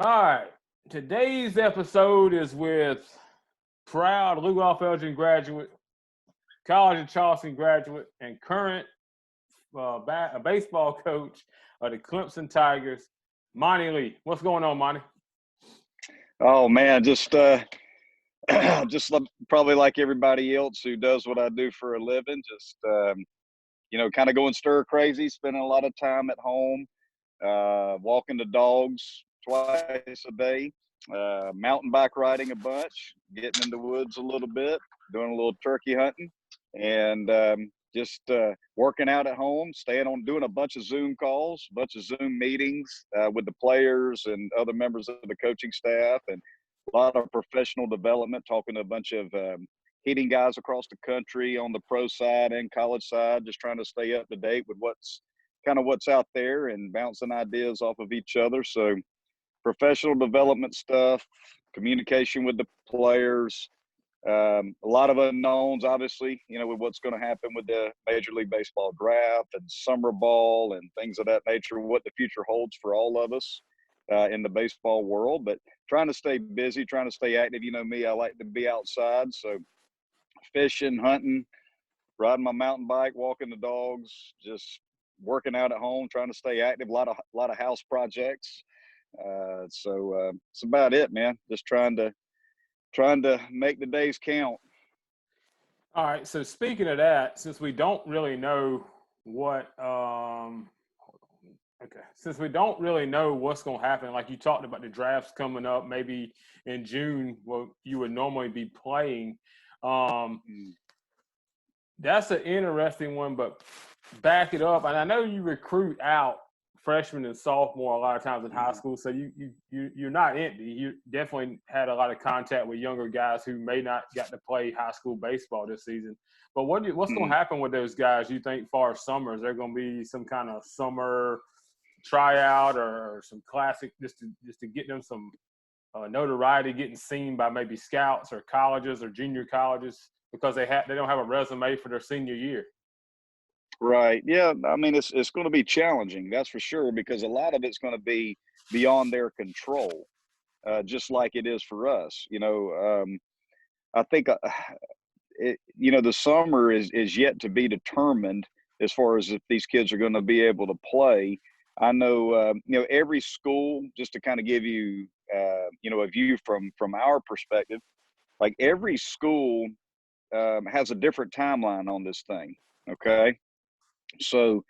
All right. Today's episode is with proud Rudolph Elgin graduate, College of Charleston graduate, and current baseball coach of the Clemson Tigers, Monte Lee. What's going on, Monte? Oh man, probably like everybody else who does what I do for a living. Kind of going stir crazy, spending a lot of time at home, walking the dogs twice a day, mountain bike riding a bunch, getting in the woods a little bit, doing a little turkey hunting, and working out at home, doing a bunch of Zoom calls, a bunch of Zoom meetings with the players and other members of the coaching staff, and a lot of professional development, talking to a bunch of hitting guys across the country on the pro side and college side, just trying to stay up to date with what's out there and bouncing ideas off of each other. So professional development stuff, communication with the players, a lot of unknowns, obviously, with what's going to happen with the Major League Baseball draft and summer ball and things of that nature, what the future holds for all of us in the baseball world. But trying to stay busy, trying to stay active. You know me, I like to be outside. So fishing, hunting, riding my mountain bike, walking the dogs, just working out at home, trying to stay active. A lot of house projects. It's about it, man. Just trying to make the days count. All right. So speaking of that, since we don't really know since we don't really know what's going to happen, like you talked about the drafts coming up, maybe in June, well, you would normally be playing. Um, that's an interesting one, but back it up. And I know you recruit out freshmen and sophomore a lot of times in high school, so you're not empty. You definitely had a lot of contact with younger guys who may not get to play high school baseball this season. But what's going to happen with those guys? You think far as summer, is there going to be some kind of summer tryout or some classic just to get them some notoriety, getting seen by maybe scouts or colleges or junior colleges because they don't have a resume for their senior year? Right. Yeah. I mean, it's going to be challenging, that's for sure, because a lot of it's going to be beyond their control, just like it is for us. I think the summer is yet to be determined as far as if these kids are going to be able to play. I know, every school, just to kind of give you, a view from our perspective, like every school has a different timeline on this thing. Okay. So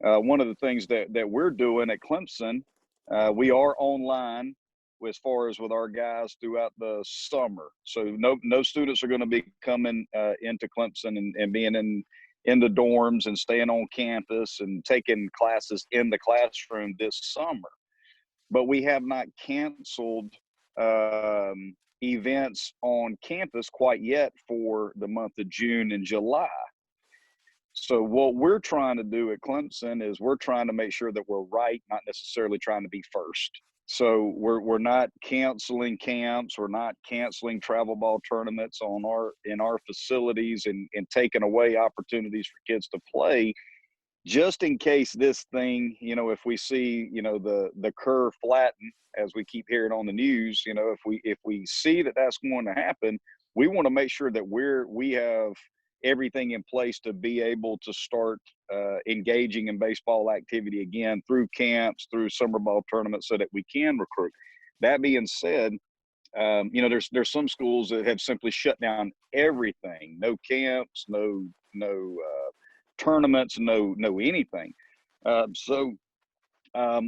one of the things that we're doing at Clemson, we are online as far as with our guys throughout the summer. So no students are going to be coming into Clemson and being in the dorms and staying on campus and taking classes in the classroom this summer. But we have not canceled events on campus quite yet for the month of June and July. So what we're trying to do at Clemson is we're trying to make sure that we're right, not necessarily trying to be first. So we're not canceling camps, we're not canceling travel ball tournaments in our facilities and taking away opportunities for kids to play, just in case this thing, if we see, the curve flatten, as we keep hearing on the news, if we see that that's going to happen, we want to make sure that we have everything in place to be able to start engaging in baseball activity again through camps, through summer ball tournaments, so that we can recruit. That being said, there's some schools that have simply shut down everything. No camps, no tournaments, no anything. So I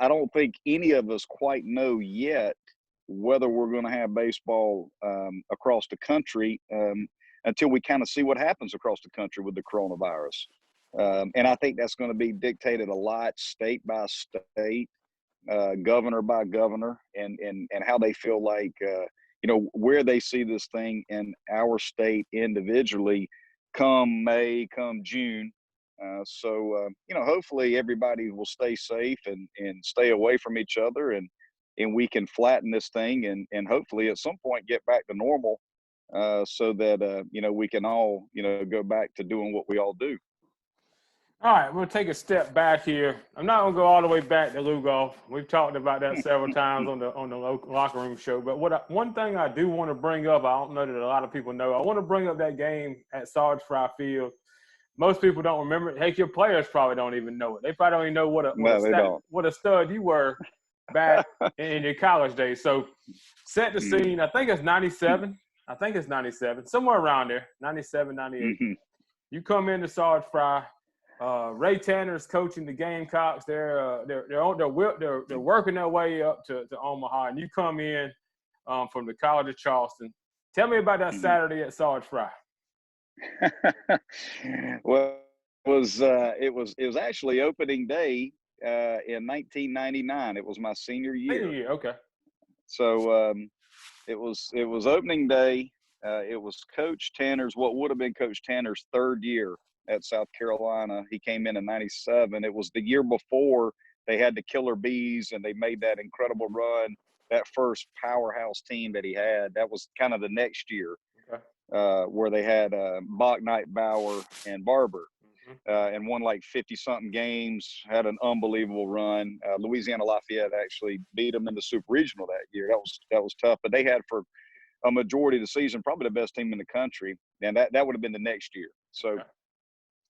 don't think any of us quite know yet whether we're going to have baseball across the country until we kind of see what happens across the country with the coronavirus. And I think that's going to be dictated a lot state by state, governor by governor, and how they feel like, where they see this thing in our state individually come May, come June. Hopefully everybody will stay safe and stay away from each other, and we can flatten this thing and hopefully at some point get back to normal, so that we can all go back to doing what we all do. All right, we'll take a step back here. I'm not gonna go all the way back to Lugoff. We've talked about that several times on the locker room show. But one thing I do want to bring up, I don't know that a lot of people know. I want to bring up that game at Sarge Fry Field. Most people don't remember it. Heck, your players probably don't even know it. They probably don't even know No, they don't. what a stud you were back in your college days. So set the scene. I think it's 97. I think it's 97, somewhere around there, 97, 98. You come into Sarge Fry. Ray Tanner's coaching the Gamecocks. They're working their way up to Omaha, and you come in from the College of Charleston. Tell me about that Saturday at Sarge Fry. Well, it was actually opening day in 1999. It was my senior year. Okay. So it was opening day. It was Coach Tanner's, what would have been Coach Tanner's third year at South Carolina. He came in 97. It was the year before they had the Killer Bees and they made that incredible run, that first powerhouse team that he had. That was kind of the next year. Okay. Where they had Bachnight, Bauer, and Barber, and won like 50-something games, had an unbelievable run. Louisiana Lafayette actually beat them in the Super Regional that year. That was tough, but they had for a majority of the season probably the best team in the country, and that would have been the next year. So,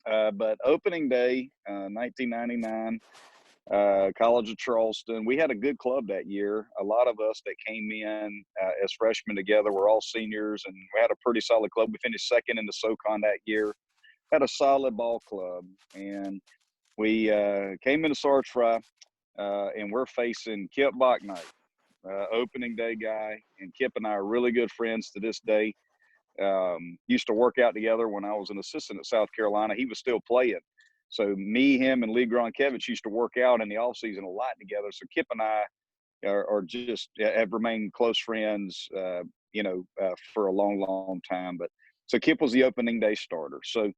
but opening day, 1999, College of Charleston. We had a good club that year. A lot of us that came in as freshmen together were all seniors, and we had a pretty solid club. We finished second in the SoCon that year. Had a solid ball club, and we came into Sarge Fry, and we're facing Kip Bachnight, opening day guy. And Kip and I are really good friends to this day. Used to work out together when I was an assistant at South Carolina. He was still playing. So me, him, and Lee Gronkevich used to work out in the off season a lot together. So Kip and I are just have remained close friends, for a long, long time. But so Kip was the opening day starter. So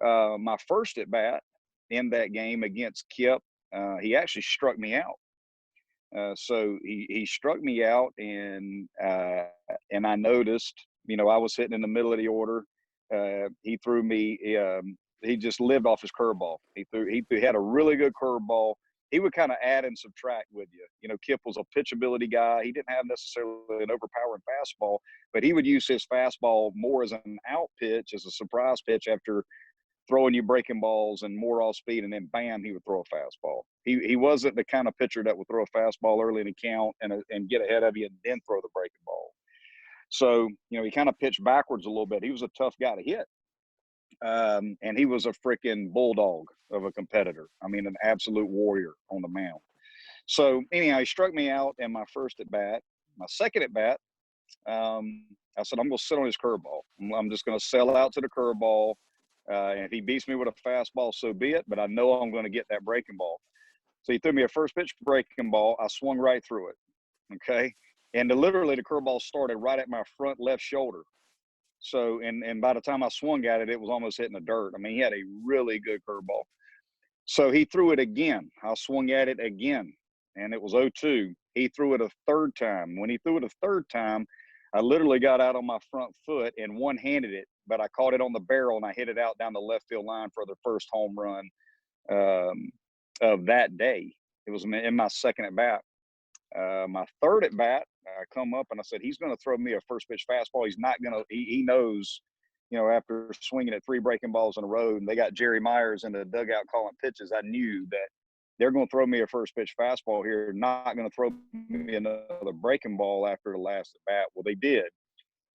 my first at bat in that game against Kip, he actually struck me out. So he struck me out, and I noticed, I was hitting in the middle of the order. He threw me. He just lived off his curveball. He had a really good curveball. He would kind of add and subtract with you. Kip was a pitchability guy. He didn't have necessarily an overpowering fastball, but he would use his fastball more as an out pitch, as a surprise pitch after throwing you breaking balls and more off speed, and then bam, he would throw a fastball. He wasn't the kind of pitcher that would throw a fastball early in the count and get ahead of you and then throw the breaking ball. So, he kind of pitched backwards a little bit. He was a tough guy to hit. And he was a freaking bulldog of a competitor. I mean, an absolute warrior on the mound. So anyhow, he struck me out in my first at bat. My second at bat, I said, I'm going to sit on his curveball. I'm just going to sell out to the curveball. And if he beats me with a fastball, so be it. But I know I'm going to get that breaking ball. So he threw me a first pitch breaking ball. I swung right through it. Okay. And literally the curveball started right at my front left shoulder. So, and by the time I swung at it, it was almost hitting the dirt. I mean, he had a really good curveball. So he threw it again. I swung at it again, and it was 0-2. He threw it a third time. When he threw it a third time, I literally got out on my front foot and one-handed it, but I caught it on the barrel, and I hit it out down the left field line for the first home run of that day. It was in my second at bat. My third at bat, I come up and I said, he's going to throw me a first pitch fastball. He's not going to, he knows, after swinging at 3 breaking balls in a row, and they got Jerry Myers in the dugout calling pitches, I knew that they're going to throw me a first pitch fastball here, not going to throw me another breaking ball after the last at bat. Well, they did.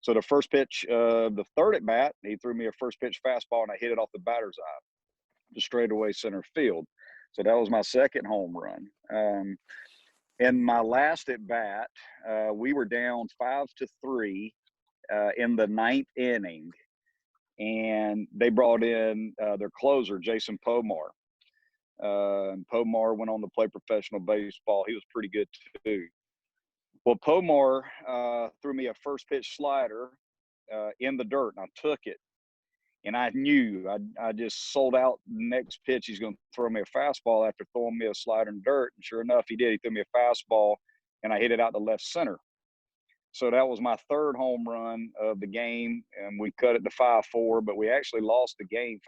So the first pitch, the third at bat, he threw me a first pitch fastball, and I hit it off the batter's eye, just straight away center field. So that was my second home run. In my last at bat, we were down 5-3 in the 9th inning, and they brought in their closer, Jason Pomar. And Pomar went on to play professional baseball. He was pretty good too. Well, Pomar threw me a first pitch slider in the dirt, and I took it. And I knew I just sold out the next pitch. He's going to throw me a fastball after throwing me a slider in dirt. And sure enough, he did. He threw me a fastball, and I hit it out to left center. So that was my third home run of the game, and we cut it to 5-4, but we actually lost the game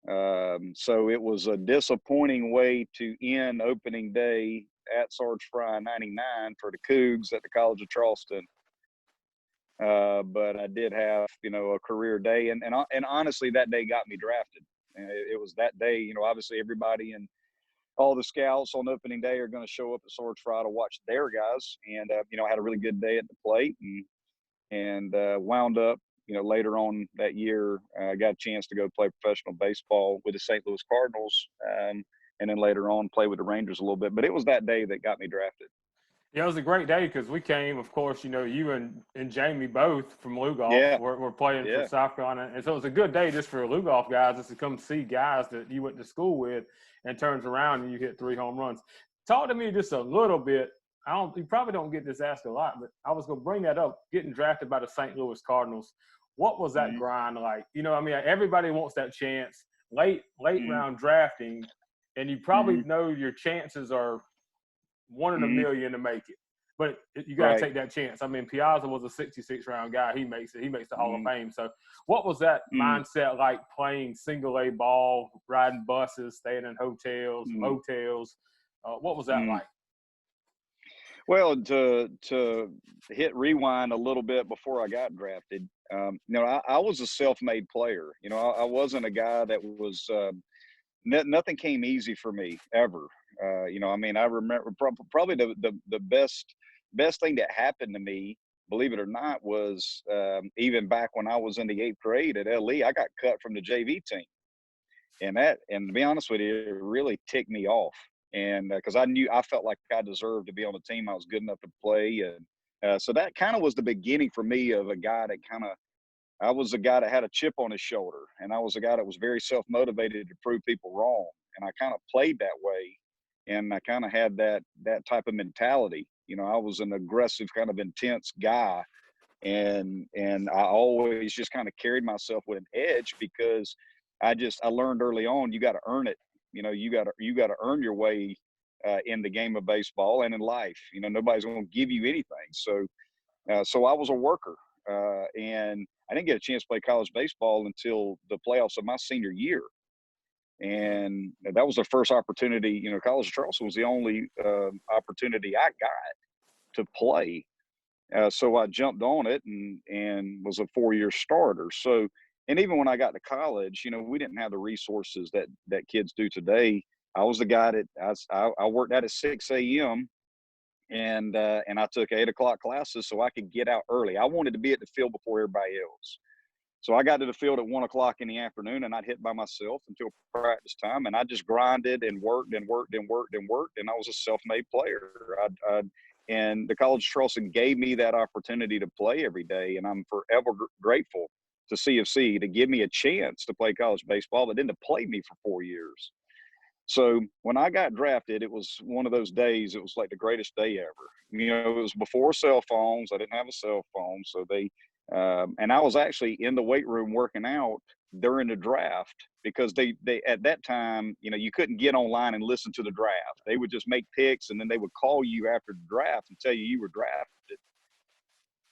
So it was a disappointing way to end opening day at Sarge Fry 99 for the Cougs at the College of Charleston. But I did have, a career day, and honestly, that day got me drafted. And it was that day, obviously everybody and all the scouts on opening day are going to show up at Sarge Fry to watch their guys. And, I had a really good day at the plate and wound up, later on that year, I got a chance to go play professional baseball with the St. Louis Cardinals. And then later on play with the Rangers a little bit. But it was that day that got me drafted. Yeah, it was a great day because we came, of course, you and Jamie both from Lugolf. Yeah. We're playing for South Carolina. And so it was a good day just for Lugolf guys just to come see guys that you went to school with and turns around and you hit 3 home runs. Talk to me just a little bit. You probably don't get this asked a lot, but I was going to bring that up, getting drafted by the St. Louis Cardinals. What was that grind like? Everybody wants that chance, late round drafting, and you probably know your chances are 1 in a million to make it. But you got to take that chance. I mean, Piazza was a 66-round guy. He makes it. He makes the Hall of Fame. So what was that mindset like, playing single-A ball, riding buses, staying in hotels, motels? What was that like? Well, to hit rewind a little bit before I got drafted, I was a self-made player. I wasn't a guy that was nothing came easy for me ever. I remember probably the best thing that happened to me, believe it or not, was even back when I was in the 8th grade at LE, I got cut from the JV team. And to be honest with you, it really ticked me off. And because I felt like I deserved to be on the team. I was good enough to play. And so that kind of was the beginning for me of a guy that I was a guy that had a chip on his shoulder, and I was a guy that was very self-motivated to prove people wrong. And I kind of played that way. And I kind of had that type of mentality. I was an aggressive, kind of intense guy. And I always just kind of carried myself with an edge because I learned early on, you got to earn it. You got to earn your way in the game of baseball and in life. Nobody's going to give you anything. So I was a worker, and I didn't get a chance to play college baseball until the playoffs of my senior year. And that was the first opportunity. College of Charleston was the only opportunity I got to play. So I jumped on it and was a 4-year starter. So, and even when I got to college, we didn't have the resources that kids do today. I was the guy that I worked out at 6 a.m. and I took 8 o'clock classes so I could get out early. I wanted to be at the field before everybody else. So I got to the field at 1 o'clock in the afternoon, and I'd hit by myself until practice time. And I just grinded and worked and worked and worked and worked. And I was a self-made player. And the College of Charleston gave me that opportunity to play every day. And I'm forever grateful to CFC to give me a chance to play college baseball, but then to play me for 4 years. So when I got drafted, it was one of those days. It was like the greatest day ever. It was before cell phones. I didn't have a cell phone. So and I was actually in the weight room working out during the draft because they at that time, you couldn't get online and listen to the draft. They would just make picks and then they would call you after the draft and tell you were drafted.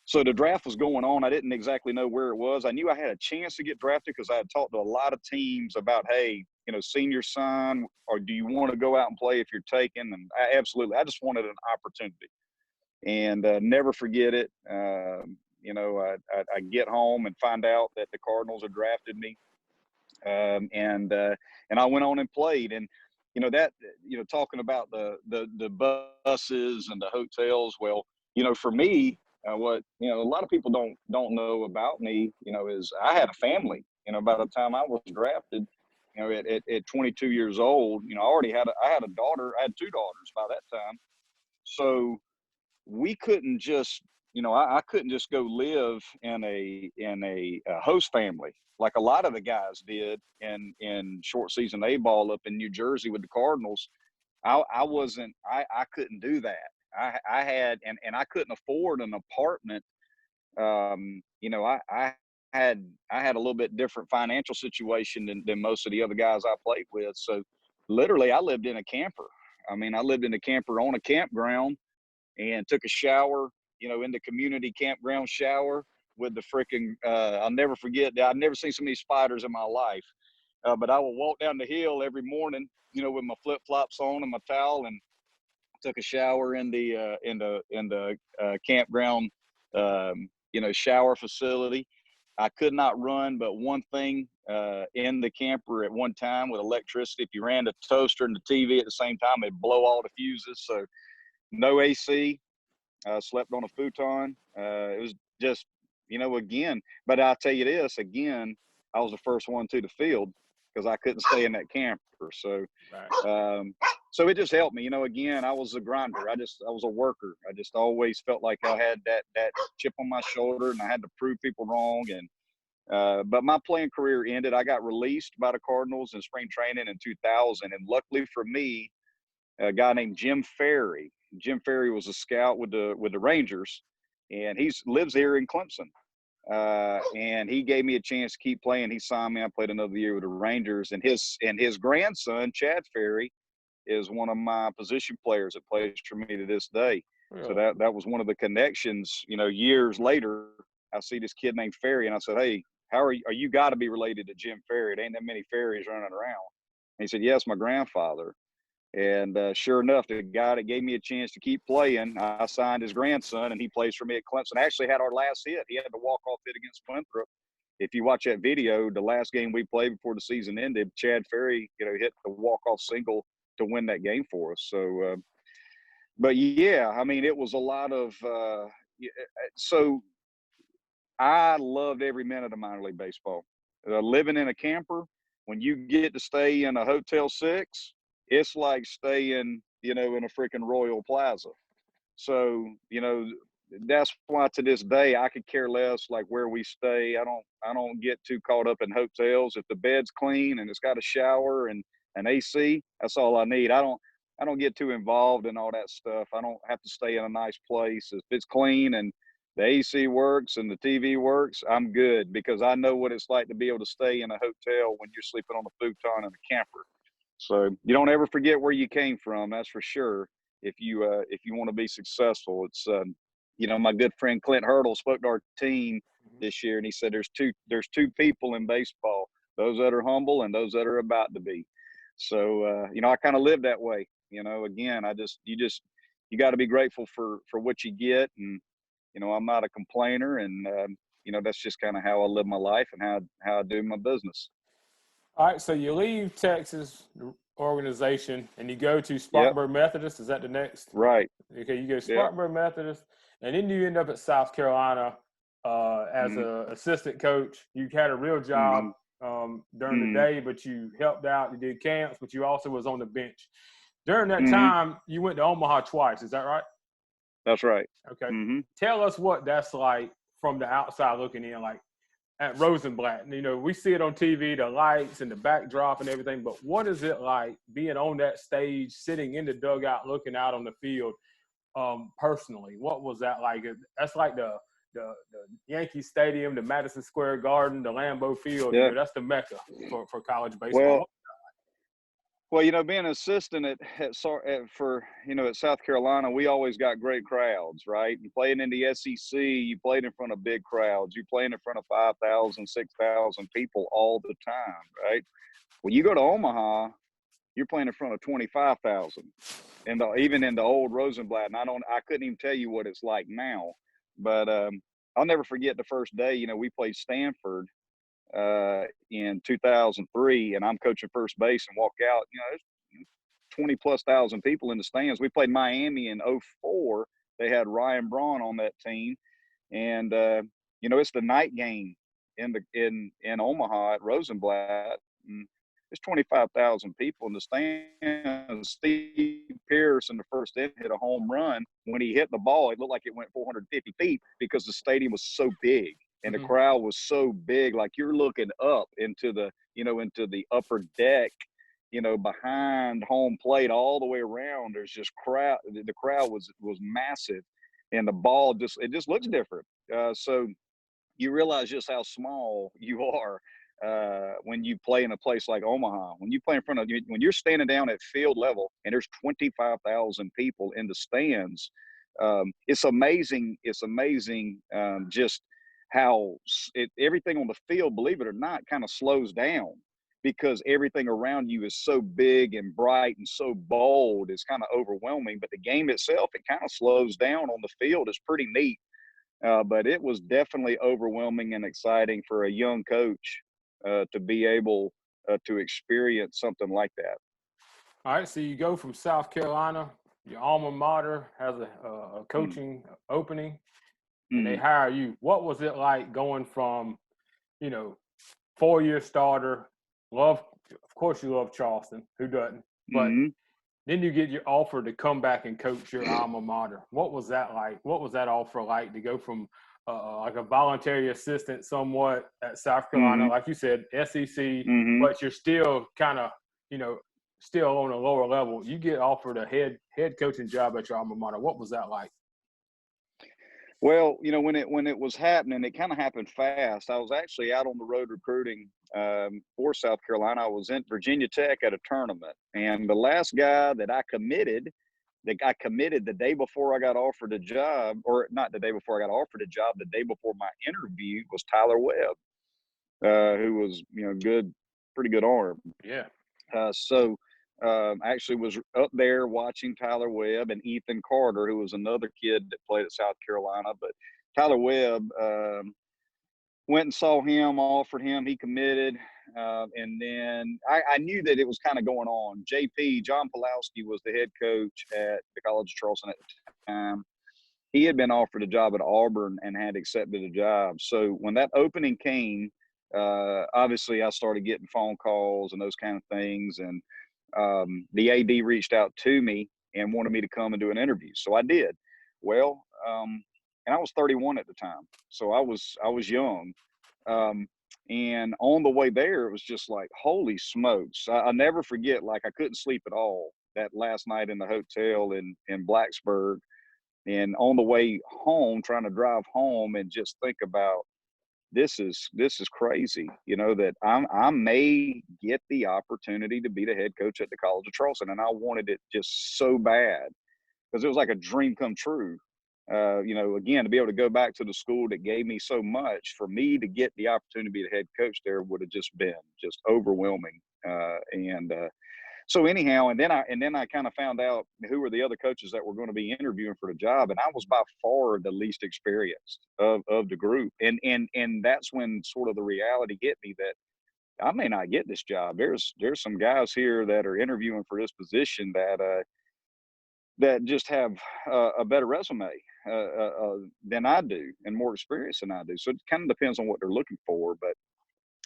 So the draft was going on. I didn't exactly know where it was. I knew I had a chance to get drafted because I had talked to a lot of teams about, hey, senior sign, or do you want to go out and play if you're taken? And absolutely, I just wanted an opportunity. And never forget it. I get home and find out that the Cardinals had drafted me, and I went on and played. And talking about the buses and the hotels. Well, for me, what a lot of people don't know about me, is I had a family. By the time I was drafted, at 22 years old, I had a daughter. I had 2 daughters by that time. So we couldn't just, I couldn't just go live in a host family like a lot of the guys did in short season A-ball up in New Jersey with the Cardinals. I couldn't do that. I had, and I couldn't afford an apartment. I had a little bit different financial situation than most of the other guys I played with. So literally I lived in a camper. I lived in a camper on a campground and took a shower, in the community campground shower with the freaking, I'll never forget that. I've never seen so many spiders in my life. But I would walk down the hill every morning, with my flip flops on and my towel, and took a shower in the campground, shower facility. I could not run but one thing in the camper at one time with electricity. If you ran the toaster and the TV at the same time, it'd blow all the fuses. So no AC. Slept on a futon. It was just, again. But I'll tell you this again. I was the first one to the field because I couldn't stay in that camper. So, so it just helped me. Again, I was a grinder. I was a worker. I just always felt like I had that chip on my shoulder, and I had to prove people wrong. And but my playing career ended. I got released by the Cardinals in spring training in 2000, and luckily for me, a guy named Jim Ferry. Jim Ferry was a scout with the Rangers, and he lives here in Clemson. And he gave me a chance to keep playing. He signed me. I played another year with the Rangers, and his grandson, Chad Ferry, is one of my position players that plays for me to this day. So that was one of the connections. Years later, I see this kid named Ferry, and I said, "Hey, how are you? You got to be related to Jim Ferry. It ain't that many Ferries running around." And he said, "Yes, my grandfather." And sure enough, the guy that gave me a chance to keep playing, I signed his grandson, and he plays for me at Clemson. Actually had our last hit. He had the walk-off hit against Winthrop. If you watch that video, the last game we played before the season ended, Chad Ferry, hit the walk-off single to win that game for us. So, but yeah, I mean, it was a lot of so I loved every minute of minor league baseball. Living in a camper, when you get to stay in a Hotel 6, it's like staying, in a freaking Royal Plaza. So, that's why to this day I could care less like where we stay. I don't get too caught up in hotels. If the bed's clean and it's got a shower and an AC, that's all I need. I don't get too involved in all that stuff. I don't have to stay in a nice place. If it's clean and the AC works and the TV works, I'm good, because I know what it's like to be able to stay in a hotel when you're sleeping on a futon in a camper. So you don't ever forget where you came from. That's for sure. If you want to be successful, it's my good friend Clint Hurdle spoke to our team this year, and he said there's two people in baseball: those that are humble and those that are about to be. So I kind of live that way. Again, you got to be grateful for what you get, and I'm not a complainer, and that's just kind of how I live my life and how I do my business. All right, so you leave Texas organization and you go to Spartanburg Methodist. Is that the next? Right. Okay, you go to Spartanburg Methodist, and then you end up at South Carolina as an assistant coach. You had a real job during the day, but you helped out. You did camps, but you also was on the bench. During that time, you went to Omaha twice. Is that right? That's right. Okay. Tell us what that's like from the outside looking in, like at Rosenblatt. We see it on TV, the lights and the backdrop and everything, but what is it like being on that stage, sitting in the dugout, looking out on the field personally? What was that like? That's like the Yankee Stadium, the Madison Square Garden, the Lambeau Field. That's the mecca for college baseball. Well, being an assistant at South Carolina, we always got great crowds, right? You playing in the SEC, you played in front of big crowds. You playing in front of 5,000, 6,000 people all the time, right? When you go to Omaha, you're playing in front of 25,000, and even in the old Rosenblatt. And I couldn't even tell you what it's like now, but I'll never forget the first day. We played Stanford in 2003, and I'm coaching first base and walk out. There's 20+ thousand people in the stands. We played Miami in 2004. They had Ryan Braun on that team, and it's the night game in Omaha at Rosenblatt. And there's 25,000 people in the stands. Steve Pierce in the first inning hit a home run. When he hit the ball, it looked like it went 450 feet because the stadium was so big. And the crowd was so big, like you're looking up into the upper deck, behind home plate all the way around. There's just crowd. The crowd was massive, and the ball just looks different. So you realize just how small you are when you play in a place like Omaha. When you play in front of when you're standing down at field level and there's 25,000 people in the stands, it's amazing. It's amazing just how everything on the field, believe it or not, kind of slows down because everything around you is so big and bright and so bold. It's kind of overwhelming. But the game itself, it kind of slows down on the field. It's pretty neat. But it was definitely overwhelming and exciting for a young coach to be able to experience something like that. All right, so you go from South Carolina, your alma mater has a coaching opening, and they hire you. What was it like going from, 4-year starter, of course you love Charleston, who doesn't? But then you get your offer to come back and coach your alma mater. What was that like? What was that offer like to go from like a voluntary assistant somewhat at South Carolina, like you said, SEC, but you're still kind of, still on a lower level. You get offered a head coaching job at your alma mater. What was that like? Well, when it was happening, it kind of happened fast. I was actually out on the road recruiting for South Carolina. I was in Virginia Tech at a tournament, and the last guy that I committed the day before I got offered a job, or not the day before I got offered a job, the day before my interview was Tyler Webb, who was pretty good arm. Yeah. So actually was up there watching Tyler Webb and Ethan Carter, who was another kid that played at South Carolina. But Tyler Webb went and saw him, offered him, he committed. And then I knew that it was kind of going on. John Pulowski was the head coach at the College of Charleston at the time. He had been offered a job at Auburn and had accepted a job. So when that opening came, obviously I started getting phone calls and those kind of things. And the AD reached out to me and wanted me to come and do an interview. So I did. Well, and I was 31 at the time. So I was young. And on the way there, it was just like, holy smokes. I'll never forget, like I couldn't sleep at all that last night in the hotel in Blacksburg. And on the way home, trying to drive home and just think about, this is crazy, that I may get the opportunity to be the head coach at the College of Charleston. And I wanted it just so bad because it was like a dream come true. Again, to be able to go back to the school that gave me so much, for me to get the opportunity to be the head coach there would have just been just overwhelming. So anyhow, and then I kind of found out who were the other coaches that were going to be interviewing for the job, and I was by far the least experienced of the group. And that's when sort of the reality hit me that I may not get this job. There's some guys here that are interviewing for this position that just have a better resume than I do and more experience than I do. So it kind of depends on what they're looking for. But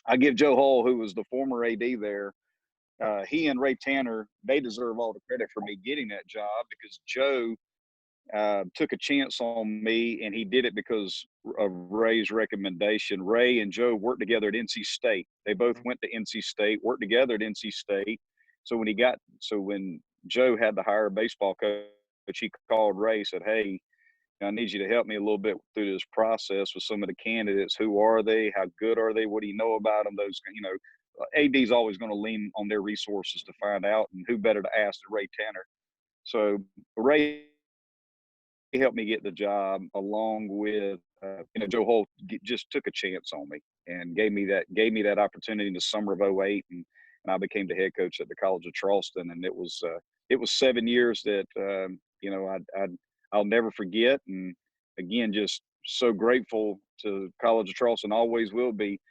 I give Joe Hall, who was the former AD there, he and Ray Tanner, they deserve all the credit for me getting that job, because Joe took a chance on me, and he did it because of Ray's recommendation. Ray and Joe worked together at NC State. They both went to NC State, worked together at NC State. So when Joe had to hire a baseball coach, he called Ray, said, "Hey, I need you to help me a little bit through this process with some of the candidates. Who are they? How good are they? What do you know about them?" AD's always going to lean on their resources to find out, and who better to ask than Ray Tanner. So Ray helped me get the job, along with Joe Holt just took a chance on me and gave me that opportunity in the summer of '08, and I became the head coach at the College of Charleston. And it was 7 years that I'll never forget. And again, just so grateful to College of Charleston, always will be.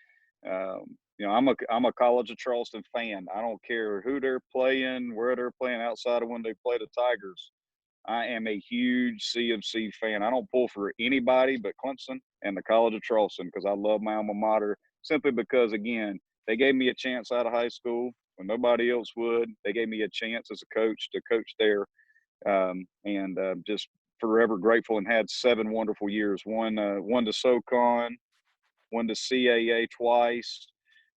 I'm a College of Charleston fan. I don't care who they're playing, where they're playing, outside of when they play the Tigers. I am a huge CMC fan. I don't pull for anybody but Clemson and the College of Charleston, because I love my alma mater, simply because, again, they gave me a chance out of high school when nobody else would. They gave me a chance as a coach to coach there, and just forever grateful, and had 7 wonderful years. One to SoCon, won to CAA twice,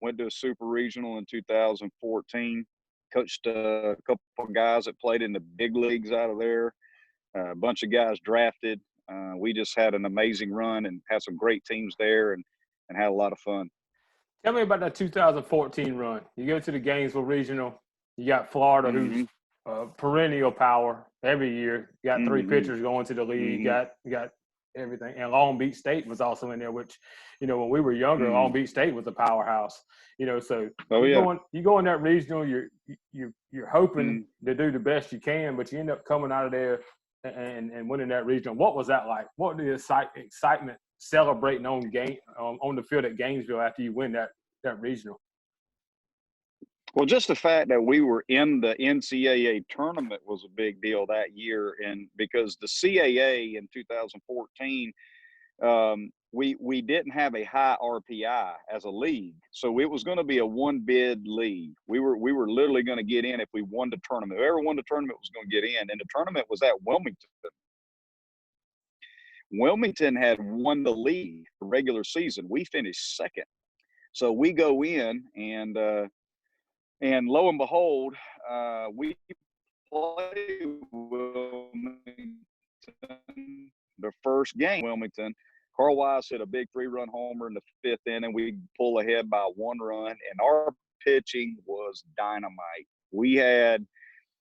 went to a super regional in 2014, coached a couple of guys that played in the big leagues out of there, a bunch of guys drafted. We just had an amazing run and had some great teams there, and had a lot of fun. Tell me about that 2014 run. You go to the Gainesville Regional. You got Florida, who's perennial power every year. You got 3 pitchers going to the league. You got everything. And Long Beach State was also in there, which, when we were younger, Long Beach State was a powerhouse. So you go in that regional, you're hoping to do the best you can, but you end up coming out of there and winning that regional. What was that like? What the excitement celebrating on the field at Gainesville after you win that regional? Well, just the fact that we were in the NCAA tournament was a big deal that year, and because the CAA in 2014, we didn't have a high RPI as a league, so it was going to be a one bid league. We were literally going to get in if we won the tournament. Whoever won the tournament was going to get in, and the tournament was at Wilmington. Wilmington had won the league the regular season. We finished second, so we go in and lo and behold, we play Wilmington the first game. Wilmington, Carl Weiss hit a big 3-run homer in the 5th inning. We pull ahead by 1 run, and our pitching was dynamite. We had,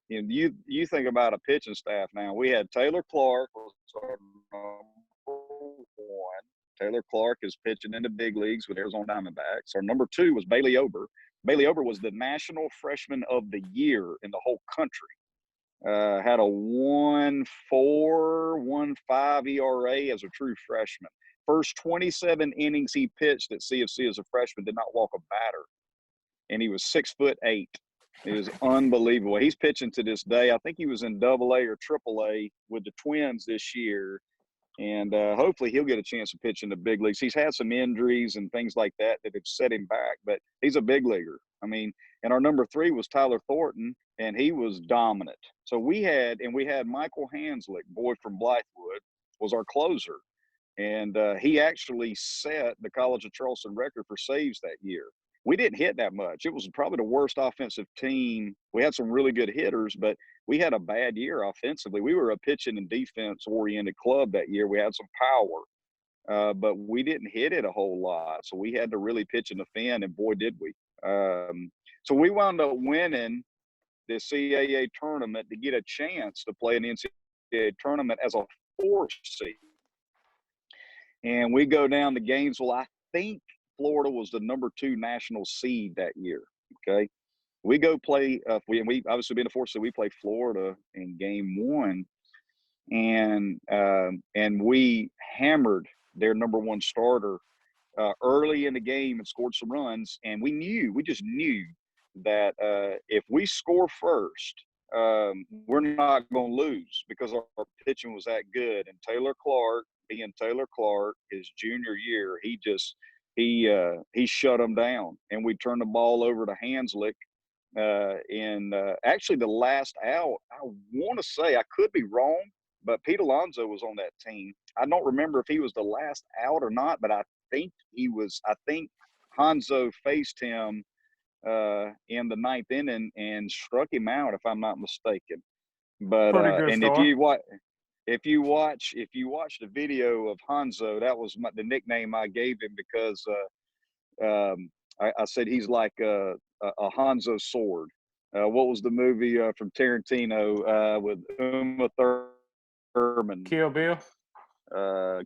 you think about a pitching staff now. We had Taylor Clark was our number 1. Taylor Clark is pitching in the big leagues with Arizona Diamondbacks. Our number 2 was Bailey Ober. Bailey Ober was the National Freshman of the Year in the whole country. Had a 1.4, 1.5 ERA as a true freshman. First 27 innings he pitched at CFC as a freshman, did not walk a batter. And he was 6'8". It was unbelievable. He's pitching to this day. I think he was in AA or AAA with the Twins this year. And hopefully he'll get a chance to pitch in the big leagues. He's had some injuries and things like that have set him back, but he's a big leaguer. I mean, and our number 3 was Tyler Thornton, and he was dominant. So we had Michael Hanslick, boy from Blythewood, was our closer. And he actually set the College of Charleston record for saves that year. We didn't hit that much. It was probably the worst offensive team. We had some really good hitters, but we had a bad year offensively. We were a pitching and defense-oriented club that year. We had some power, but we didn't hit it a whole lot. So we had to really pitch and defend, and boy, did we. So we wound up winning the CAA tournament to get a chance to play an NCAA tournament as a 4 seed. And we go down to Gainesville. I think Florida was the number 2 national seed that year. Okay. We go play, we obviously being a 4 seed, we play Florida in game 1. And we hammered their number 1 starter early in the game and scored some runs. And we just knew that if we score first, we're not going to lose because our pitching was that good. And Taylor Clark, being Taylor Clark, his junior year, he shut them down. And we turned the ball over to Hanslick. Actually the last out, I want to say, I could be wrong, but Pete Alonso was on that team. I don't remember if he was the last out or not, but I think he was. I think Hanzo faced him in the 9th inning and struck him out, if I'm not mistaken. But and if you watch the video of Hanzo, that was the nickname I gave him because I said he's like a Hanzo sword. What was the movie from Tarantino with Uma Thurman? Kill Bill.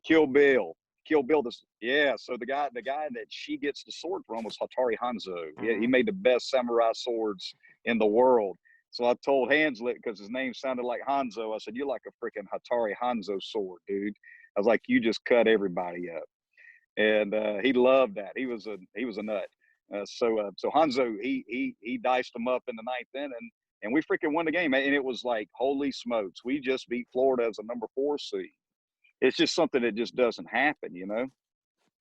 Kill Bill. Yeah. So the guy that she gets the sword from was Hattori Hanzo. Yeah, he made the best samurai swords in the world. So I told Hanslick, because his name sounded like Hanzo, I said, "You're like a freaking Hattori Hanzo sword, dude." I was like, "You just cut everybody up," and he loved that. He was a nut. So Hanzo, he diced him up in the 9th inning, and we freaking won the game. And it was like, holy smokes, we just beat Florida as a number 4 seed. It's just something that just doesn't happen,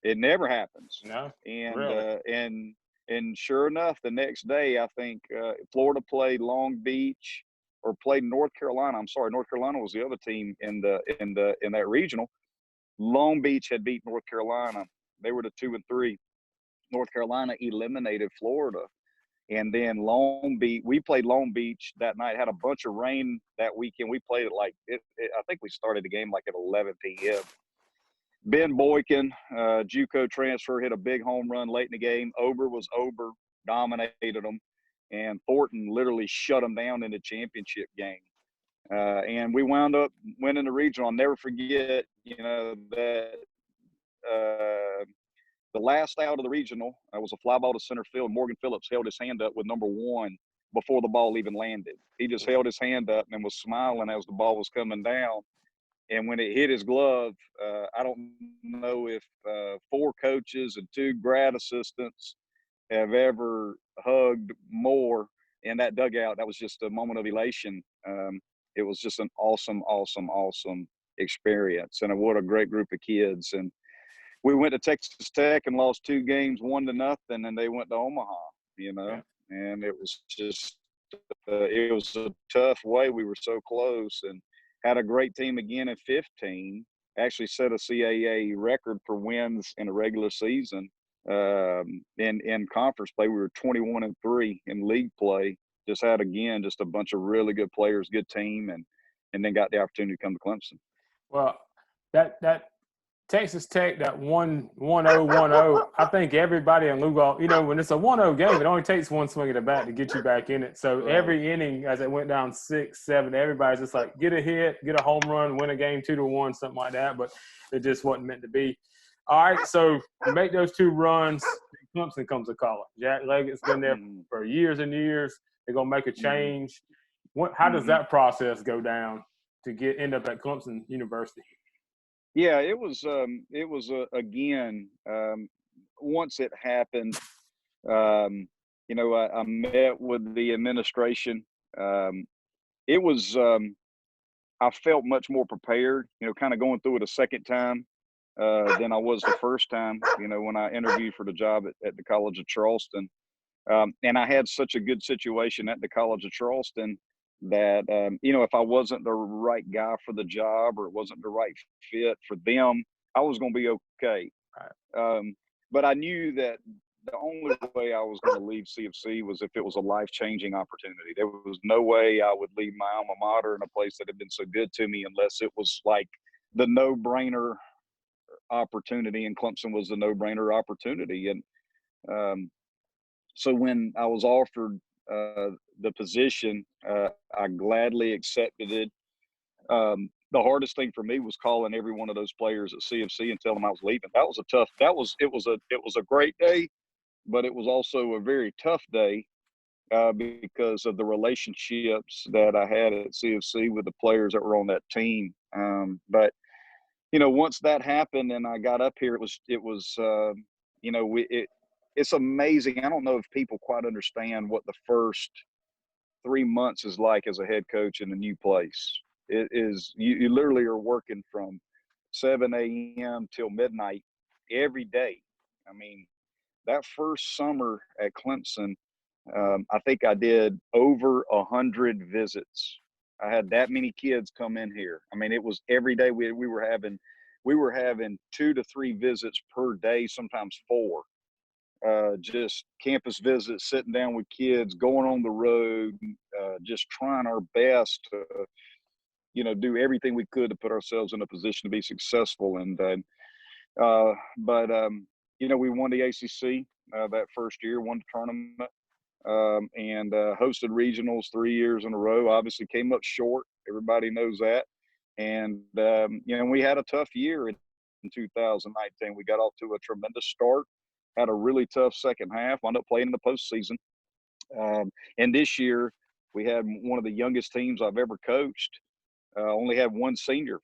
It never happens. No, and really. And sure enough, the next day, I think Florida played Long Beach or played North Carolina. I'm sorry, North Carolina was the other team in that regional. Long Beach had beat North Carolina. They were the 2 and 3. North Carolina eliminated Florida. And then we played Long Beach that night. Had a bunch of rain that weekend. We played it I think we started the game like at 11 p.m. Ben Boykin, JUCO transfer, hit a big home run late in the game. Ober dominated them. And Thornton literally shut them down in the championship game. And we wound up winning the regional. I'll never forget, that the last out of the regional was a fly ball to center field. Morgan Phillips held his hand up with number 1 before the ball even landed. He just held his hand up and was smiling as the ball was coming down. And when it hit his glove, I don't know if 4 coaches and 2 grad assistants have ever hugged more in that dugout. That was just a moment of elation. It was just an awesome, awesome, awesome experience. And what a great group of kids. And we went to Texas Tech and lost 2 games, 1-0, and they went to Omaha, Yeah. and it was just, it was a tough way. We were so close and had a great team again in 15, actually set a CAA record for wins in a regular season. In conference play, we were 21-3 in league play. Just had, again, just a bunch of really good players, good team, and then got the opportunity to come to Clemson. Well, that Texas Tech, that 1-0, I think everybody in Louisville, when it's a 1-0 game, it only takes one swing of the bat to get you back in it. So Right. Every inning, as it went down 6, 7, everybody's just like, get a hit, get a home run, win a game 2-1, something like that. But it just wasn't meant to be. All right, so you make those 2 runs, Clemson comes to college. Jack Leggett's been there for years and years. They're going to make a change. How does that process go down to end up at Clemson University? Yeah, it was again, once it happened, I met with the administration. It was, I felt much more prepared, kind of going through it a second time than I was the first time, when I interviewed for the job at the College of Charleston. And I had such a good situation at the College of Charleston that, if I wasn't the right guy for the job or it wasn't the right fit for them, I was going to be okay. But I knew that the only way I was going to leave CFC was if it was a life-changing opportunity. There was no way I would leave my alma mater in a place that had been so good to me unless it was like the no-brainer opportunity, and Clemson was the no-brainer opportunity. And so when I was offered the position, I gladly accepted it. The hardest thing for me was calling every one of those players at CFC and telling them I was leaving. That was it was a great day, but it was also a very tough day because of the relationships that I had at CFC with the players that were on that team. But once that happened and I got up here, it's amazing. I don't know if people quite understand what the first 3 months is like as a head coach in a new place. It is, you literally are working from 7 a.m. till midnight every day. I mean, that first summer at Clemson, I think I did over 100 visits. I had that many kids come in here. I mean, it was every day we were having 2 to 3 visits per day, sometimes 4. Just campus visits, sitting down with kids, going on the road, just trying our best to, do everything we could to put ourselves in a position to be successful. And we won the ACC that first year, won the tournament, and hosted regionals 3 years in a row. Obviously, came up short. Everybody knows that. And we had a tough year in 2019. We got off to a tremendous start. Had a really tough second half, wound up playing in the postseason. And this year, we had one of the youngest teams I've ever coached. Only had one senior.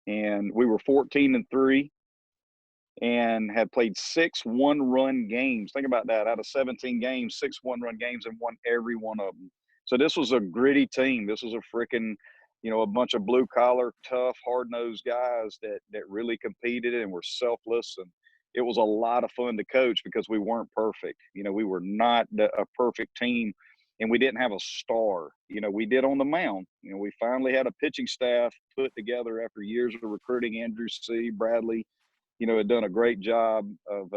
And we were 14-3 and had played 6 one-run games. Think about that. Out of 17 games, 6 one-run games, and won every one of them. So this was a gritty team. This was a freaking a bunch of blue-collar, tough, hard-nosed guys that really competed and were selfless. And it was a lot of fun to coach because we weren't perfect. We were not a perfect team, and we didn't have a star. We did on the mound. We finally had a pitching staff put together after years of recruiting. Andrew C., Bradley, had done a great job of,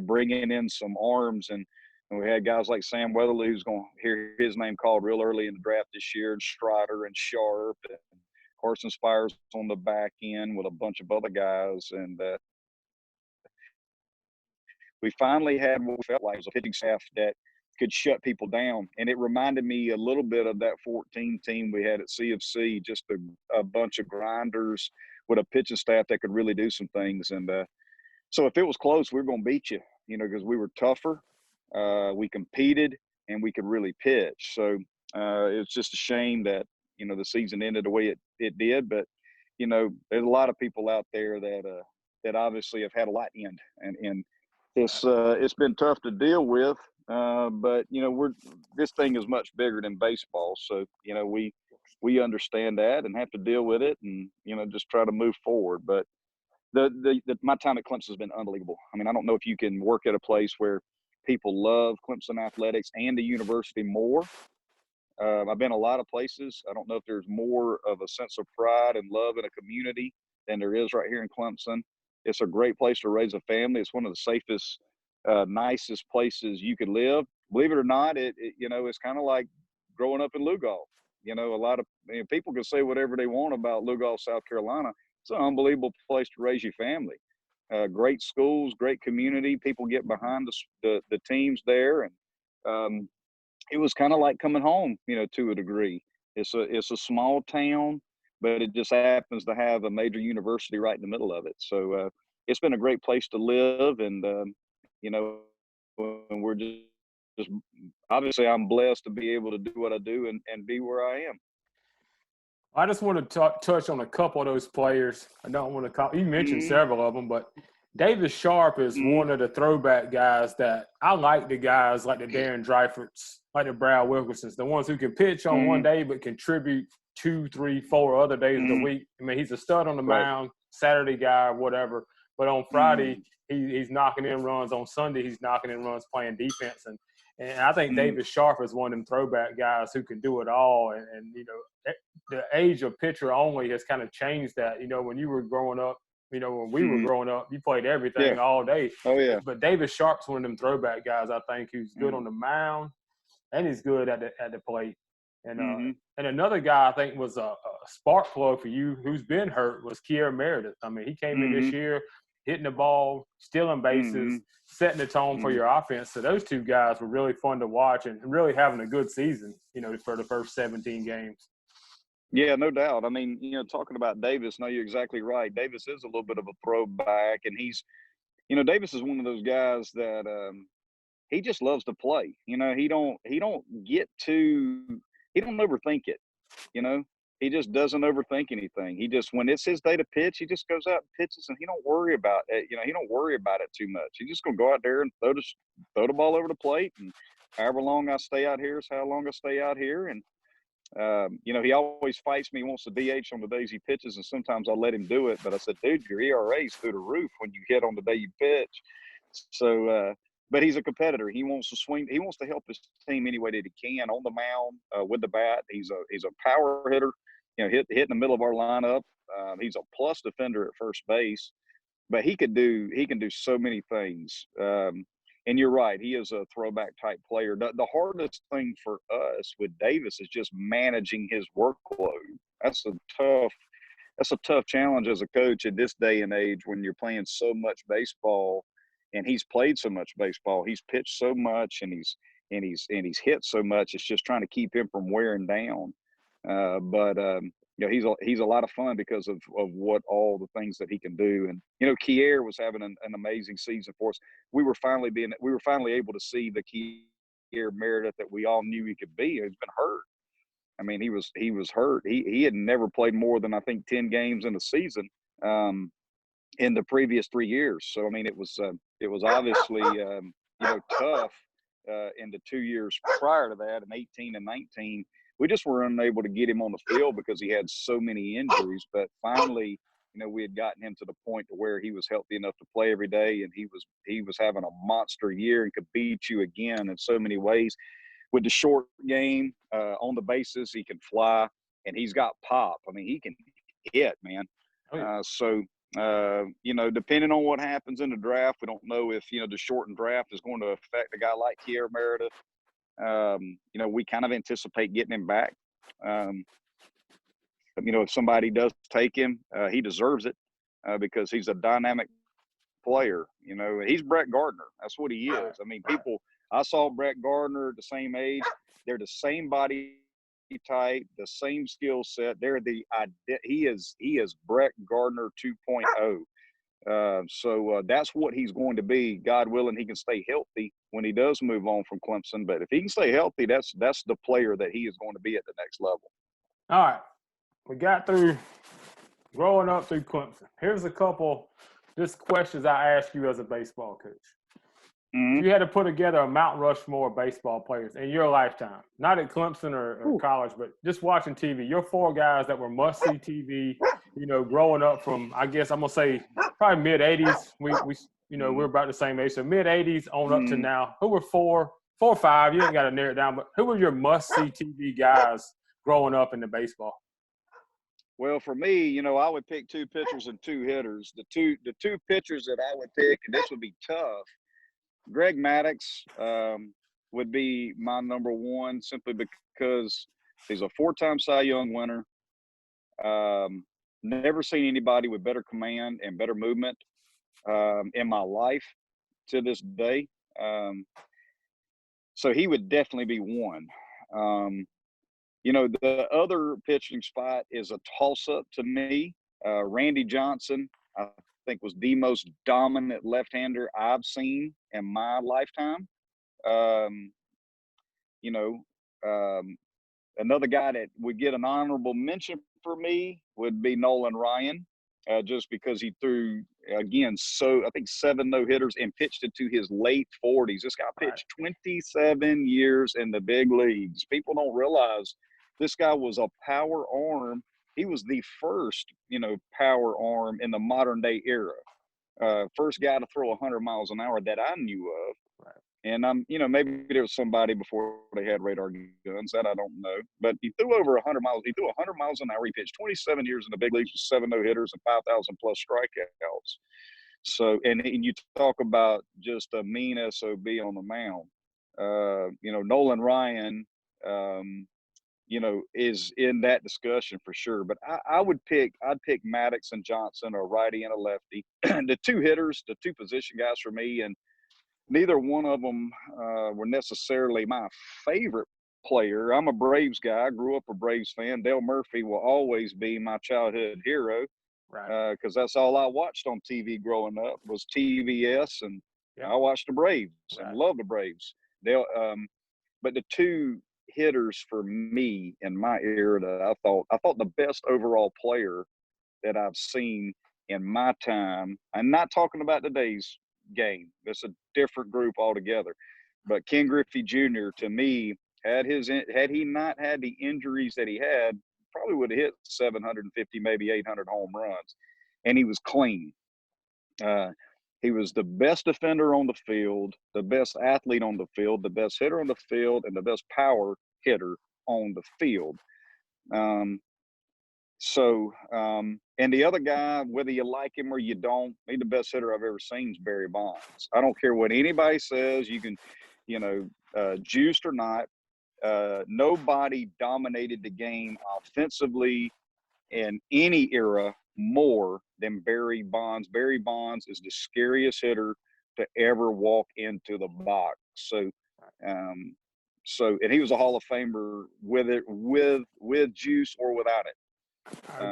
bringing in some arms. And we had guys like Sam Weatherly, who's going to hear his name called real early in the draft this year, and Strider and Sharp and Carson Spires on the back end with a bunch of other guys. And we finally had what we felt like was a pitching staff that could shut people down. And it reminded me a little bit of that 14 team we had at CFC, just a bunch of grinders with a pitching staff that could really do some things. And so if it was close, we were going to beat you, because we were tougher. We competed and we could really pitch. So it's just a shame that, the season ended the way it did. But, there's a lot of people out there that obviously have had a lot end, and it's been tough to deal with. But this thing is much bigger than baseball. So, we understand that and have to deal with it and, just try to move forward. But my time at Clemson has been unbelievable. I mean, I don't know if you can work at a place where people love Clemson athletics and the university more. I've been a lot of places. I don't know if there's more of a sense of pride and love in a community than there is right here in Clemson. It's a great place to raise a family. It's one of the safest, nicest places you could live. Believe it or not, it's kind of like growing up in Lugol. A lot of people can say whatever they want about Lugol, South Carolina. It's an unbelievable place to raise your family. Great schools, great community. People get behind the teams there, and it was kind of like coming home, to a degree. It's a small town, but it just happens to have a major university right in the middle of it. So it's been a great place to live, and and we're just obviously I'm blessed to be able to do what I do and be where I am. I just want to touch on a couple of those players. I don't want to call – you mentioned several of them, but Davis Sharp is one of the throwback guys that I like, the guys like the Darren Dreiferts, like the Brad Wilkinsons, the ones who can pitch on one day but contribute 2, 3, 4 other days of the week. I mean, he's a stud on the mound, Saturday guy, whatever. But on Friday, he's knocking in runs. On Sunday, he's knocking in runs playing defense. And I think Davis Sharp is one of them throwback guys who can do it all. And the age of pitcher only has kind of changed that. When you were growing up, when we were growing up, you played everything all day. Oh, yeah. But Davis Sharp's one of them throwback guys, I think, who's good on the mound and he's good at the plate. And another guy I think was a spark plug for you who's been hurt was Kier Meredith. I mean, he came in this year hitting the ball, stealing bases, setting the tone for your offense. So those two guys were really fun to watch and really having a good season, for the first 17 games. Yeah, no doubt. I mean, talking about Davis, no, you're exactly right. Davis is a little bit of a throwback, and he's, Davis is one of those guys that he just loves to play. He don't overthink it. He just doesn't overthink anything. He just, when it's his day to pitch, he just goes out and pitches, and he don't worry about it. He don't worry about it too much. He's just gonna go out there and throw the ball over the plate, and however long I stay out here is how long I stay out here. And he always fights me. He wants to DH on the days he pitches, and sometimes I'll let him do it. But I said, dude, your ERA's through the roof when you hit on the day you pitch. So, but he's a competitor. He wants to swing. He wants to help his team any way that he can on the mound, with the bat. He's a power hitter. Hit in the middle of our lineup. He's a plus defender at first base. But he can do so many things. And you're right, he is a throwback type player. The hardest thing for us with Davis is just managing his workload. That's a tough challenge as a coach at this day and age when you're playing so much baseball, and he's played so much baseball. He's pitched so much, and he's hit so much. It's just trying to keep him from wearing down. But he's a lot of fun because of what all the things that he can do. And Kier was having an amazing season for us. We were finally able to see the Kier Meredith that we all knew he could be. He's been hurt. I mean, he was hurt. He had never played more than I think 10 games in the season in the previous 3 years. So I mean, it was obviously tough in the 2 years prior to that, in 18 and 19. We just were unable to get him on the field because he had so many injuries. But finally, we had gotten him to the point to where he was healthy enough to play every day, and he was having a monster year and could beat you again in so many ways. With the short game, on the bases, he can fly, and he's got pop. I mean, he can hit, man. So depending on what happens in the draft, we don't know if the shortened draft is going to affect a guy like Kier Meredith. We kind of anticipate getting him back. But, if somebody does take him, he deserves it because he's a dynamic player. He's Brett Gardner. That's what he is. I mean, I saw Brett Gardner at the same age. They're the same body type, the same skill set. He is Brett Gardner 2.0. So that's what he's going to be. God willing, he can stay healthy when he does move on from Clemson. But if he can stay healthy, that's the player that he is going to be at the next level. All right. We got through growing up through Clemson. Here's a couple just questions I ask you as a baseball coach. If you had to put together a Mount Rushmore of baseball players in your lifetime, not at Clemson or college, but just watching TV, your 4 guys that were must-see TV, growing up from, I guess I'm going to say probably mid-'80s. We're about the same age. So mid-'80s on up to now. Who were 4 or 5? You ain't got to narrow it down, but who were your must-see TV guys growing up in the baseball? Well, for me, I would pick 2 pitchers and 2 hitters. The two pitchers that I would pick, and this would be tough, Greg Maddux would be my number one, simply because he's a 4-time Cy Young winner. Never seen anybody with better command and better movement in my life to this day. So he would definitely be one. The other pitching spot is a toss-up to me. Randy Johnson, I think, was the most dominant left-hander I've seen in my lifetime. Another guy that would get an honorable mention for me would be Nolan Ryan, just because he threw, again, I think 7 no-hitters and pitched into his late 40s. This guy pitched 27 years in the big leagues. People don't realize this guy was a power arm. He was the first, power arm in the modern day era. First guy to throw 100 miles an hour that I knew of. Right. And maybe there was somebody before they had radar guns, that I don't know. But he threw over 100 miles. He threw 100 miles an hour. He pitched 27 years in the big leagues with 7 no-hitters and 5,000 plus strikeouts. So, and you talk about just a mean SOB on the mound. Nolan Ryan, is in that discussion for sure. But I'd pick Maddux and Johnson, a righty and a lefty. The 2 hitters, the 2 position guys for me, and neither one of them were necessarily my favorite player. I'm a Braves guy. I grew up a Braves fan. Dale Murphy will always be my childhood hero, right? Because that's all I watched on TV growing up was TVS, and I watched the Braves and loved the Braves. But the 2 hitters for me in my era that I thought the best overall player that I've seen in my time, I'm not talking about today's game. That's a different group altogether. But Ken Griffey Jr. to me, had he not had the injuries that he had, probably would have hit 750, maybe 800 home runs, and he was clean. He was the best defender on the field, the best athlete on the field, the best hitter on the field, and the best power hitter on the field. And the other guy, whether you like him or you don't, the best hitter I've ever seen is Barry Bonds. I don't care what anybody says. You can, juiced or not, nobody dominated the game offensively in any era more than Barry Bonds. Barry Bonds is the scariest hitter to ever walk into the box. So, and he was a Hall of Famer with juice or without it. I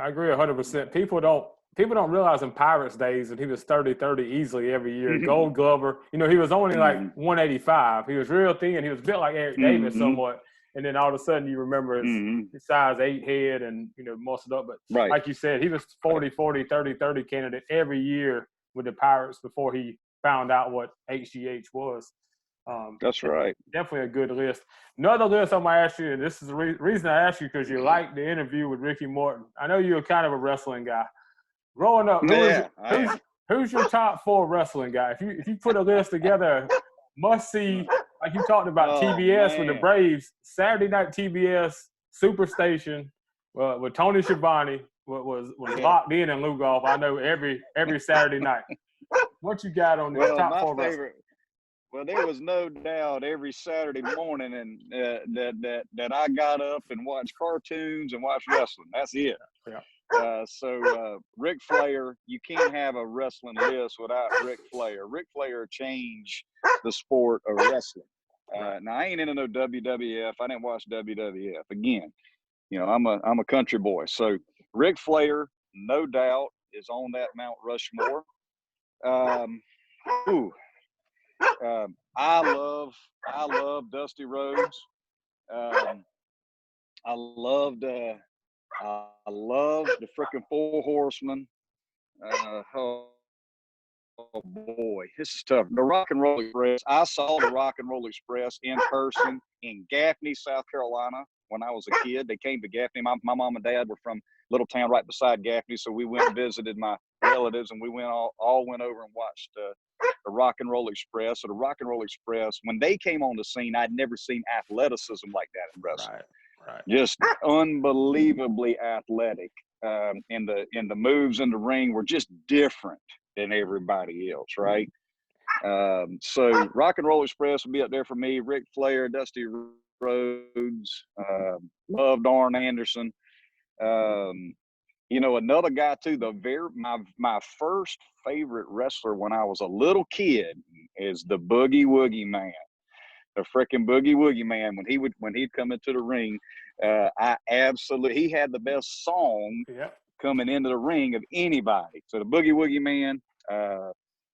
agree 100%. People don't realize in Pirates days that he was 30-30 easily every year. Gold Glover. He was only like 185. He was real thin. He was built like Eric Davis somewhat. And then all of a sudden you remember his size 8 head and, muscled up. But like you said, he was 40-40, 30-30 candidate every year with the Pirates before he found out what HGH was. That's right. Definitely a good list. Another list I'm going to ask you, and this is the reason I asked you because you liked the interview with Ricky Morton. I know you're kind of a wrestling guy. Growing up, who's your top 4 wrestling guy? If you put a list together, must see, like you talked about TBS with the Braves, Saturday night TBS Superstation with Tony Schiavone was locked in Lugoff. I know every Saturday night. What you got on the top 4 wrestling? Well, there was no doubt every Saturday morning and that I got up and watched cartoons and watched wrestling. That's it. Yeah. Ric Flair, you can't have a wrestling list without Ric Flair. Ric Flair changed the sport of wrestling. Now I ain't into no WWF. I didn't watch WWF. Again, I'm a country boy. So Ric Flair, no doubt, is on that Mount Rushmore. I love Dusty Rhodes. I loved the freaking Four Horsemen. Oh boy, this is tough. The Rock and Roll Express. I saw the Rock and Roll Express in person in Gaffney, South Carolina, when I was a kid. They came to Gaffney. My mom and dad were from a little town right beside Gaffney, so we went and visited my relatives, and we all went over and watched the Rock and Roll Express. So the Rock and Roll Express, when they came on the scene, I'd never seen athleticism like that in wrestling. Right. Just unbelievably athletic. And the moves in the ring were just different than everybody else, right? So Rock and Roll Express would be up there for me. Ric Flair, Dusty Rhodes, loved Arn Anderson. Another guy too. My first favorite wrestler when I was a little kid is the Boogie Woogie Man. The freaking Boogie Woogie Man. When he'd come into the ring, he had the best song coming into the ring of anybody. So the Boogie Woogie Man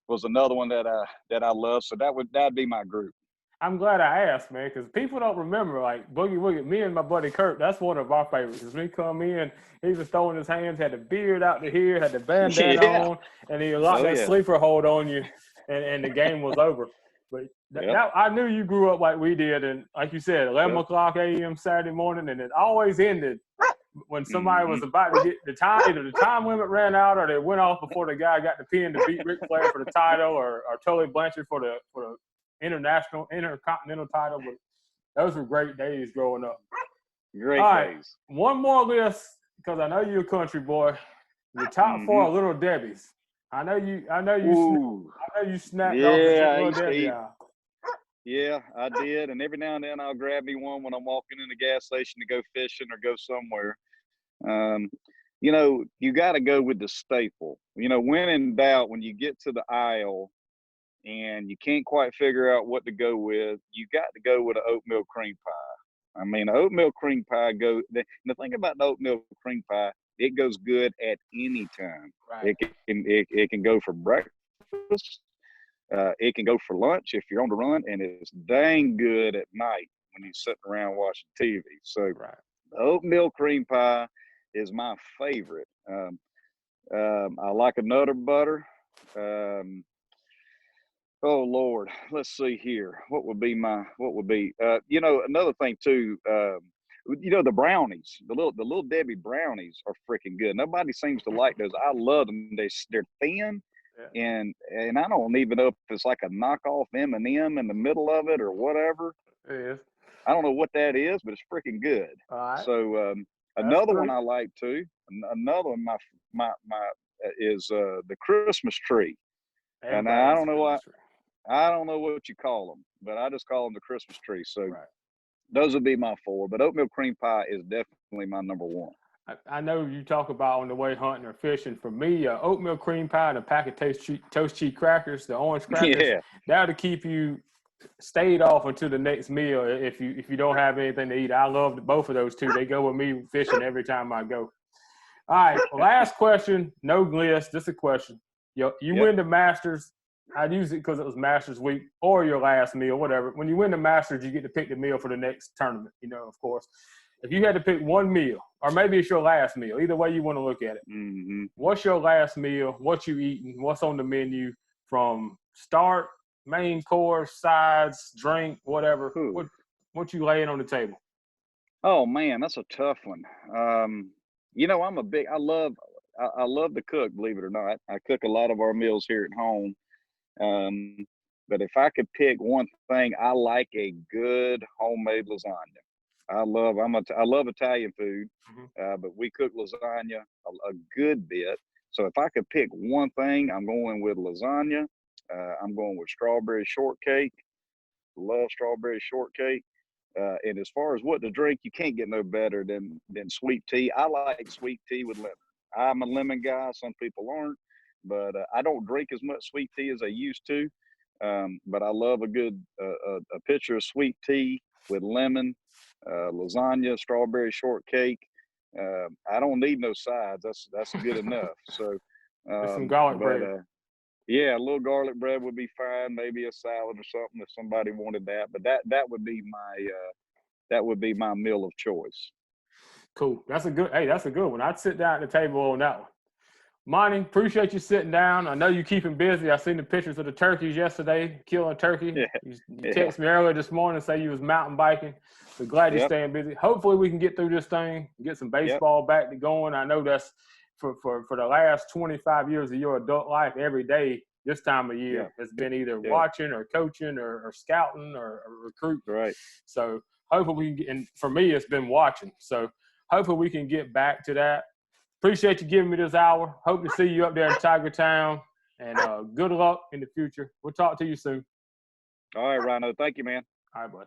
was another one that I love. So that'd be my group. I'm glad I asked, man, because people don't remember, like, Boogie Woogie. Me and my buddy Kurt, that's one of our favorites. Because we come in, he was throwing his hands, had the beard out to here, had the bandana on, and he locked that sleeper hold on you, and the game was over. But I knew you grew up like we did, and like you said, 11 o'clock a.m. Saturday morning, and it always ended when somebody was about to get the time. Either the time limit ran out, or they went off before the guy got the pin to beat Ric Flair for the title, or Tully Blanchard for the intercontinental title. But those were great days growing up. Great days. One more list, because I know you're a country boy. The top 4 Little Debbies. I know you snapped off the Little Debbie out. Yeah, I did. And every now and then I'll grab me one when I'm walking in the gas station to go fishing or go somewhere. You got to go with the staple. When in doubt, when you get to the aisle and you can't quite figure out what to go with, you got to go with an oatmeal cream pie. I mean, oatmeal cream pie the thing about the oatmeal cream pie, it goes good at any time. Right. It can go for breakfast. It can go for lunch if you're on the run, and it's dang good at night when you're sitting around watching TV. So the oatmeal cream pie is my favorite. I like a Nutter Butter. Oh Lord, let's see here. What would be another thing too, the brownies, the little Debbie brownies are freaking good. Nobody seems to like those. I love them. They're thin, and I don't even know if it's like a knockoff M&M in the middle of it or whatever. It is. I don't know what that is, but it's freaking good. All right. So another one I like too. Another one my is the Christmas tree, and I don't know what you call them, but I just call them the Christmas tree. So those would be my 4. But oatmeal cream pie is definitely my number 1. I know you talk about on the way hunting or fishing. For me, oatmeal cream pie and a pack of toast cheese crackers, the orange crackers, that'll keep you stayed off until the next meal if you don't have anything to eat. I love both of those two. They go with me fishing every time I go. All right, last question. No list, just a question. You win the Masters. I'd use it because it was Masters week or your last meal, whatever. When you win the Masters, you get to pick the meal for the next tournament, of course. If you had to pick one meal, or maybe it's your last meal, either way you want to look at it. What's your last meal? What you eating? What's on the menu from start, main course, sides, drink, whatever? What you laying on the table? Oh man, that's a tough one. I love to cook, believe it or not. I cook a lot of our meals here at home. But if I could pick one thing, I like a good homemade lasagna. I love Italian food, but we cook lasagna a good bit. So if I could pick one thing, I'm going with lasagna. I'm going with strawberry shortcake. Love strawberry shortcake. And as far as what to drink, you can't get no better than sweet tea. I like sweet tea with lemon. I'm a lemon guy. Some people aren't, but I don't drink as much sweet tea as I used to. But I love a good a pitcher of sweet tea with lemon, lasagna, strawberry shortcake. I don't need no sides. That's good enough. So, There's some garlic but bread. yeah, a little garlic bread would be fine. Maybe a salad or something if somebody wanted that. But that would be my meal of choice. Cool. That's a good one. I'd sit down at the table on that one. Monte, appreciate you sitting down. I know you're keeping busy. I seen the pictures of the turkeys yesterday, killing a turkey. Yeah. You texted me earlier this morning and say you was mountain biking. So glad you're staying busy. Hopefully we can get through this thing, get some baseball back to going. I know that's for the last 25 years of your adult life, every day this time of year has been either watching or coaching or scouting or recruiting. Right. So hopefully we can get, and for me it's been watching. So hopefully we can get back to that. Appreciate you giving me this hour. Hope to see you up there in Tiger Town. And good luck in the future. We'll talk to you soon. All right, Rhino. Thank you, man. All right, bud.